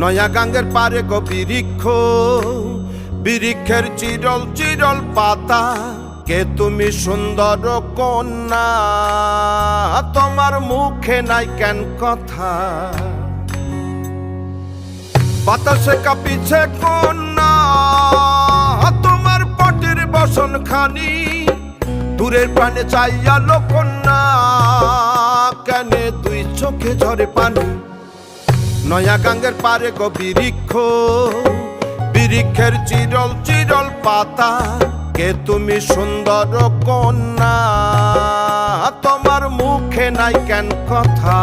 নয়া গাঙ্গের পারে গো বৃক্ষ, বৃক্ষের চিরল চিরল পাতা। কে তুমি সুন্দর কন্যা, তোমার মুখে নাই কেন কথা? বাতাসে কাঁপিছে কন্যা, তোমার পটের বসন খানি। দূরের প্রাণে চাইয়ালো কন্যা, কেনে দুই চোখে ঝরে পানি। নয়া গাঙ্গের পারে গো বৃক্ষ, বৃক্ষের চিরল চিরল পাতা। কে তুমি সুন্দর কন্যা, তোমার মুখে নাই কেন কথা?